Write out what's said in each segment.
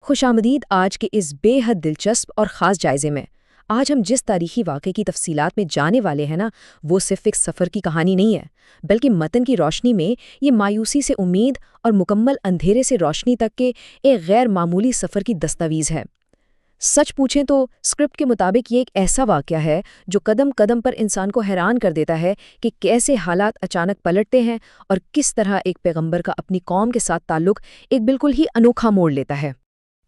خوش آمدید آج کے اس بے حد دلچسپ اور خاص جائزے میں۔ آج ہم جس تاریخی واقعے کی تفصیلات میں جانے والے ہیں وہ صرف ایک سفر کی کہانی نہیں ہے، بلکہ متن کی روشنی میں یہ مایوسی سے امید اور مکمل اندھیرے سے روشنی تک کے ایک غیر معمولی سفر کی دستاویز ہے۔ سچ پوچھیں تو اسکرپٹ کے مطابق یہ ایک ایسا واقعہ ہے جو قدم قدم پر انسان کو حیران کر دیتا ہے کہ کیسے حالات اچانک پلٹتے ہیں اور کس طرح ایک پیغمبر کا اپنی قوم کے ساتھ تعلق ایک بالکل ہی انوکھا موڑ لیتا ہے۔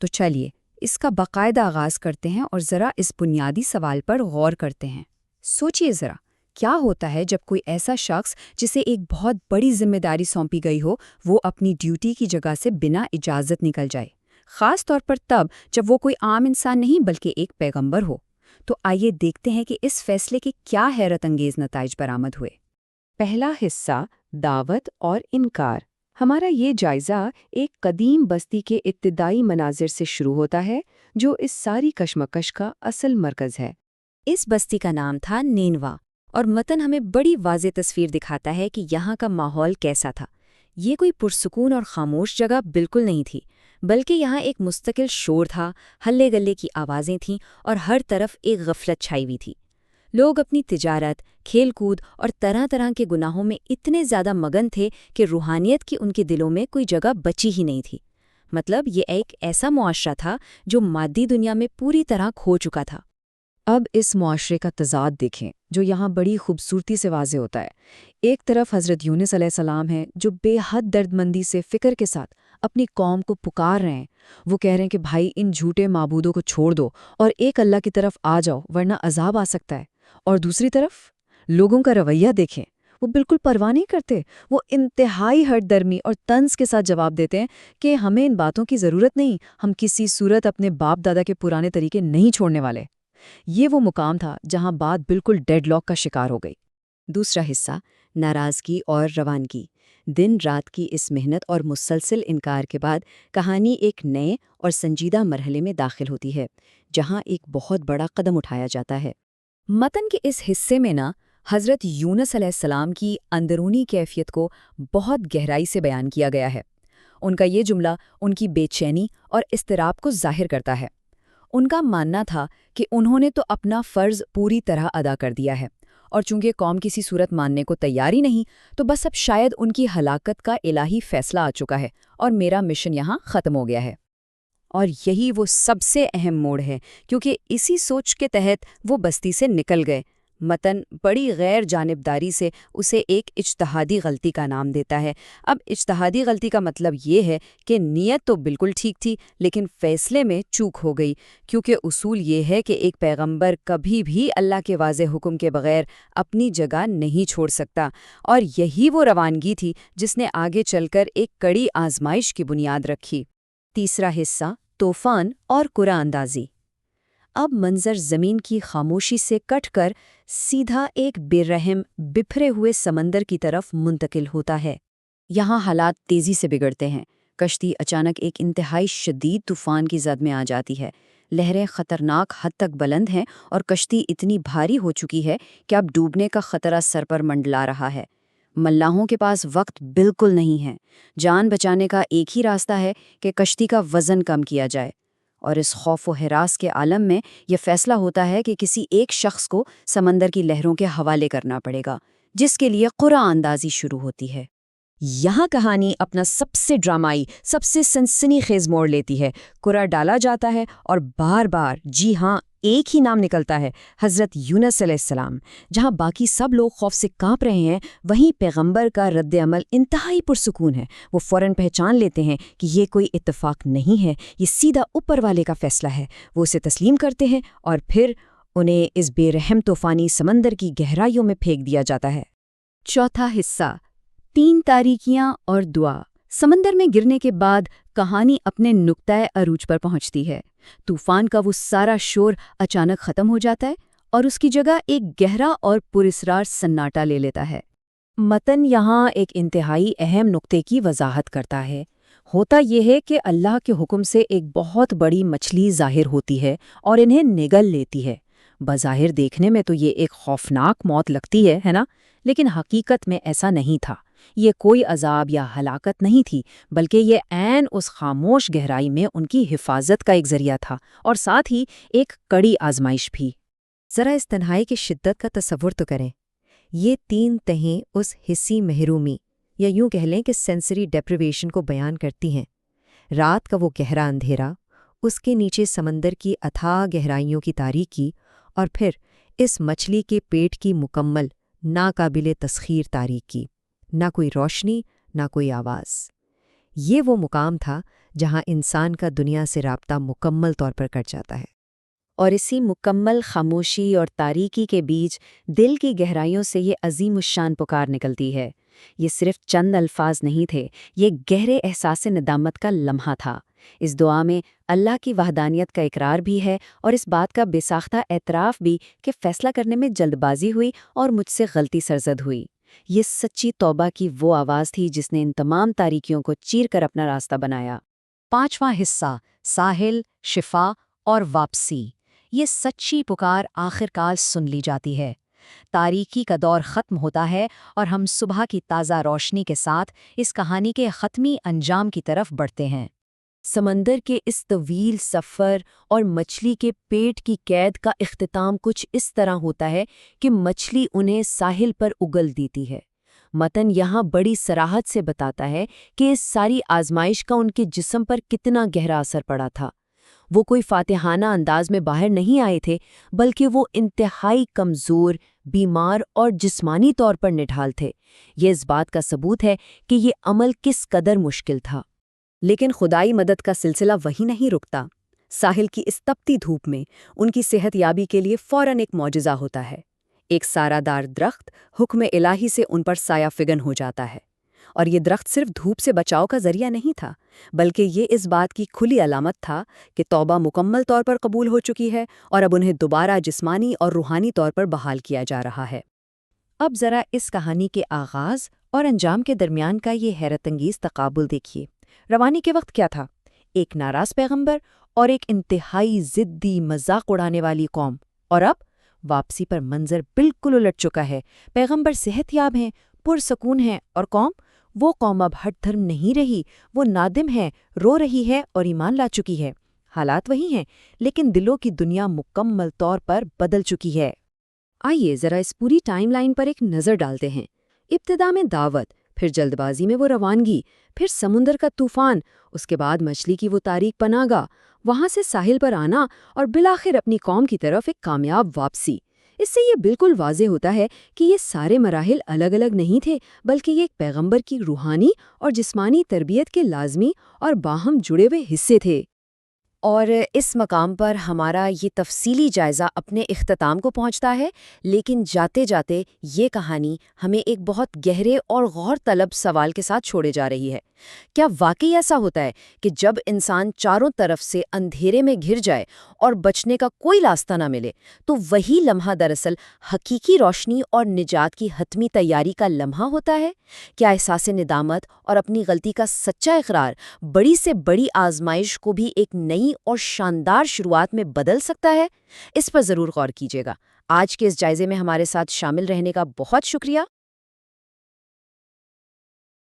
تو چلیے اس کا باقاعدہ آغاز کرتے ہیں اور ذرا اس بنیادی سوال پر غور کرتے ہیں۔ سوچئے ذرا، کیا ہوتا ہے جب کوئی ایسا شخص جسے ایک بہت بڑی ذمہ داری سونپی گئی ہو وہ اپنی ڈیوٹی کی جگہ سے بنا اجازت نکل جائے، خاص طور پر تب جب وہ کوئی عام انسان نہیں بلکہ ایک پیغمبر ہو؟ تو آئیے دیکھتے ہیں کہ اس فیصلے کے کیا حیرت انگیز نتائج برآمد ہوئے۔ پہلا حصہ، دعوت اور انکار۔ ہمارا یہ جائزہ ایک قدیم بستی کے ابتدائی مناظر سے شروع ہوتا ہے جو اس ساری کشمکش کا اصل مرکز ہے۔ اس بستی کا نام تھا نینوا، اور متن ہمیں بڑی واضح تصویر دکھاتا ہے کہ یہاں کا ماحول کیسا تھا۔ یہ کوئی پرسکون اور خاموش جگہ بالکل نہیں تھی، بلکہ یہاں ایک مستقل شور تھا، ہلے گلے کی آوازیں تھیں اور ہر طرف ایک غفلت چھائی ہوئی تھی۔ لوگ اپنی تجارت، کھیل کود اور طرح طرح کے گناہوں میں اتنے زیادہ مگن تھے کہ روحانیت کی ان کے دلوں میں کوئی جگہ بچی ہی نہیں تھی۔ مطلب یہ ایک ایسا معاشرہ تھا جو مادی دنیا میں پوری طرح کھو چکا تھا۔ اب اس معاشرے کا تضاد دیکھیں جو یہاں بڑی خوبصورتی سے واضح ہوتا ہے۔ ایک طرف حضرت یونس علیہ السلام ہیں جو بے حد درد مندی سے فکر کے ساتھ اپنی قوم کو پکار رہے ہیں۔ وہ کہہ رہے ہیں کہ بھائی ان جھوٹے معبودوں کو چھوڑ دو اور ایک اللہ کی طرف آ جاؤ ورنہ عذاب آ سکتا ہے۔ اور دوسری طرف لوگوں کا رویہ دیکھیں، وہ بالکل پرواہ نہیں کرتے۔ وہ انتہائی ہٹ درمی اور طنز کے ساتھ جواب دیتے ہیں کہ ہمیں ان باتوں کی ضرورت نہیں، ہم کسی صورت اپنے باپ دادا کے پرانے طریقے نہیں چھوڑنے والے۔ یہ وہ مقام تھا جہاں بات بالکل ڈیڈ لاک کا شکار ہو گئی۔ دوسرا حصہ، ناراضگی اور روانگی۔ دن رات کی اس محنت اور مسلسل انکار کے بعد کہانی ایک نئے اور سنجیدہ مرحلے میں داخل ہوتی ہے جہاں ایک بہت بڑا قدم اٹھایا جاتا ہے۔ متن کے اس حصے میں حضرت یونس علیہ السلام کی اندرونی کیفیت کو بہت گہرائی سے بیان کیا گیا ہے۔ ان کا یہ جملہ ان کی بے چینی اور اضطراب کو ظاہر کرتا ہے۔ ان کا ماننا تھا کہ انہوں نے تو اپنا فرض پوری طرح ادا کر دیا ہے، اور چونکہ قوم کسی صورت ماننے کو تیار ہی نہیں، تو بس اب شاید ان کی ہلاکت کا الہی فیصلہ آ چکا ہے اور میرا مشن یہاں ختم ہو گیا ہے۔ اور یہی وہ سب سے اہم موڑ ہے، کیونکہ اسی سوچ کے تحت وہ بستی سے نکل گئے۔ متن بڑی غیر جانبداری سے اسے ایک اجتہادی غلطی کا نام دیتا ہے۔ اب اجتہادی غلطی کا مطلب یہ ہے کہ نیت تو بالکل ٹھیک تھی لیکن فیصلے میں چوک ہو گئی، کیونکہ اصول یہ ہے کہ ایک پیغمبر کبھی بھی اللہ کے واضح حکم کے بغیر اپنی جگہ نہیں چھوڑ سکتا، اور یہی وہ روانگی تھی جس نے آگے چل کر ایک کڑی آزمائش کی بنیاد رکھی۔ تیسرا حصہ، طوفان اور قرعہ اندازی۔ اب منظر زمین کی خاموشی سے کٹ کر سیدھا ایک بے رحم بکھرے ہوئے سمندر کی طرف منتقل ہوتا ہے۔ یہاں حالات تیزی سے بگڑتے ہیں۔ کشتی اچانک ایک انتہائی شدید طوفان کی زد میں آ جاتی ہے۔ لہریں خطرناک حد تک بلند ہیں اور کشتی اتنی بھاری ہو چکی ہے کہ اب ڈوبنے کا خطرہ سر پر منڈلا رہا ہے۔ ملاحوں کے پاس وقت بالکل نہیں ہے۔ جان بچانے کا ایک ہی راستہ ہے کہ کشتی کا وزن کم کیا جائے، اور اس خوف و ہراس کے عالم میں یہ فیصلہ ہوتا ہے کہ کسی ایک شخص کو سمندر کی لہروں کے حوالے کرنا پڑے گا، جس کے لیے قرعہ اندازی شروع ہوتی ہے۔ یہاں کہانی اپنا سب سے ڈرامائی، سب سے سنسنی خیز موڑ لیتی ہے۔ قرعہ ڈالا جاتا ہے اور بار بار، جی ہاں، ایک ہی نام نکلتا ہے، حضرت یونس علیہ السلام۔ جہاں باقی سب لوگ خوف سے کانپ رہے ہیں، وہیں پیغمبر کا رد عمل انتہائی پرسکون ہے۔ وہ فوراً پہچان لیتے ہیں کہ یہ کوئی اتفاق نہیں ہے، یہ سیدھا اوپر والے کا فیصلہ ہے۔ وہ اسے تسلیم کرتے ہیں اور پھر انہیں اس بے رحم طوفانی سمندر کی گہرائیوں میں پھینک دیا جاتا ہے۔ چوتھا حصہ، 3 تاریکیاں اور دعا۔ سمندر میں گرنے کے بعد کہانی اپنے نقطۂ عروج پر پہنچتی ہے۔ طوفان کا وہ سارا شور اچانک ختم ہو جاتا ہے اور اس کی جگہ ایک گہرا اور پراسرار سناٹا لے لیتا ہے۔ متن یہاں ایک انتہائی اہم نقطے کی وضاحت کرتا ہے۔ ہوتا یہ ہے کہ اللہ کے حکم سے ایک بہت بڑی مچھلی ظاہر ہوتی ہے اور انہیں نگل لیتی ہے۔ بظاہر دیکھنے میں تو یہ ایک خوفناک موت لگتی ہے نا؟ لیکن حقیقت میں ایسا نہیں تھا۔ یہ کوئی عذاب یا ہلاکت نہیں تھی، بلکہ یہ عین اس خاموش گہرائی میں ان کی حفاظت کا ایک ذریعہ تھا، اور ساتھ ہی ایک کڑی آزمائش بھی۔ ذرا اس تنہائی کی شدت کا تصور تو کریں۔ یہ 3 تہیں اس حسی محرومی یا یوں کہہ لیں کہ سینسری ڈیپریویشن کو بیان کرتی ہیں۔ رات کا وہ گہرا اندھیرا، اس کے نیچے سمندر کی اتھاہ گہرائیوں کی تاریکی، اور پھر اس مچھلی کے پیٹ کی مکمل ناقابل تسخیر تاریکی، نہ کوئی روشنی، نہ کوئی آواز۔ یہ وہ مقام تھا جہاں انسان کا دنیا سے رابطہ مکمل طور پر کٹ جاتا ہے۔ اور اسی مکمل خاموشی اور تاریکی کے بیچ دل کی گہرائیوں سے یہ عظیم الشان پکار نکلتی ہے۔ یہ صرف چند الفاظ نہیں تھے، یہ گہرے احساس ندامت کا لمحہ تھا۔ اس دعا میں اللہ کی وحدانیت کا اقرار بھی ہے، اور اس بات کا بے ساختہ اعتراف بھی کہ فیصلہ کرنے میں جلد بازی ہوئی اور مجھ سے غلطی سرزد ہوئی۔ یہ سچی توبہ کی وہ آواز تھی جس نے ان تمام تاریکیوں کو چیر کر اپنا راستہ بنایا۔ 5واں حصہ، ساحل، شفا اور واپسی۔ یہ سچی پکار آخرکار سن لی جاتی ہے۔ تاریکی کا دور ختم ہوتا ہے اور ہم صبح کی تازہ روشنی کے ساتھ اس کہانی کے حتمی انجام کی طرف بڑھتے ہیں۔ سمندر کے اس طویل سفر اور مچھلی کے پیٹ کی قید کا اختتام کچھ اس طرح ہوتا ہے کہ مچھلی انہیں ساحل پر اگل دیتی ہے۔ متن یہاں بڑی صراحت سے بتاتا ہے کہ اس ساری آزمائش کا ان کے جسم پر کتنا گہرا اثر پڑا تھا۔ وہ کوئی فاتحانہ انداز میں باہر نہیں آئے تھے، بلکہ وہ انتہائی کمزور، بیمار اور جسمانی طور پر نڈھال تھے۔ یہ اس بات کا ثبوت ہے کہ یہ عمل کس قدر مشکل تھا۔ لیکن خدائی مدد کا سلسلہ وہی نہیں رکتا۔ ساحل کی اس تپتی دھوپ میں ان کی صحت یابی کے لیے فوراً ایک معجزہ ہوتا ہے۔ ایک سارہ دار درخت حکم الہی سے ان پر سایہ فگن ہو جاتا ہے، اور یہ درخت صرف دھوپ سے بچاؤ کا ذریعہ نہیں تھا، بلکہ یہ اس بات کی کھلی علامت تھا کہ توبہ مکمل طور پر قبول ہو چکی ہے اور اب انہیں دوبارہ جسمانی اور روحانی طور پر بحال کیا جا رہا ہے۔ اب ذرا اس کہانی کے آغاز اور انجام کے درمیان کا یہ حیرت انگیز تقابل دیکھیے۔ روانی کے وقت کیا تھا؟ ایک ناراض پیغمبر اور ایک انتہائی ضدی مذاق اڑانے والی قوم، اور اب واپسی پر منظر بالکل الٹ چکا ہے۔ پیغمبر صحت یاب ہیں، پرسکون ہیں، اور وہ قوم اب ہٹ دھرم نہیں رہی، وہ نادم ہے، رو رہی ہے اور ایمان لا چکی ہے۔ حالات وہی ہیں، لیکن دلوں کی دنیا مکمل طور پر بدل چکی ہے۔ آئیے ذرا اس پوری ٹائم لائن پر ایک نظر ڈالتے ہیں۔ ابتدا میں دعوت، پھر جلد بازی میں وہ روانگی، پھر سمندر کا طوفان، اس کے بعد مچھلی کی وہ تاریک پناہ گاہ، وہاں سے ساحل پر آنا، اور بالآخر اپنی قوم کی طرف ایک کامیاب واپسی۔ اس سے یہ بالکل واضح ہوتا ہے کہ یہ سارے مراحل الگ الگ نہیں تھے، بلکہ یہ ایک پیغمبر کی روحانی اور جسمانی تربیت کے لازمی اور باہم جڑے ہوئے حصے تھے۔ اور اس مقام پر ہمارا یہ تفصیلی جائزہ اپنے اختتام کو پہنچتا ہے، لیکن جاتے جاتے یہ کہانی ہمیں ایک بہت گہرے اور غور طلب سوال کے ساتھ چھوڑے جا رہی ہے۔ کیا واقعی ایسا ہوتا ہے کہ جب انسان چاروں طرف سے اندھیرے میں گھر جائے اور بچنے کا کوئی راستہ نہ ملے، تو وہی لمحہ دراصل حقیقی روشنی اور نجات کی حتمی تیاری کا لمحہ ہوتا ہے؟ کیا احساس ندامت اور اپنی غلطی کا سچا اقرار بڑی سے بڑی آزمائش کو بھی ایک نئی اور شاندار شروعات میں بدل سکتا ہے؟ اس پر ضرور غور کیجیے گا۔ آج کے اس جائزے میں ہمارے ساتھ شامل رہنے کا بہت شکریہ۔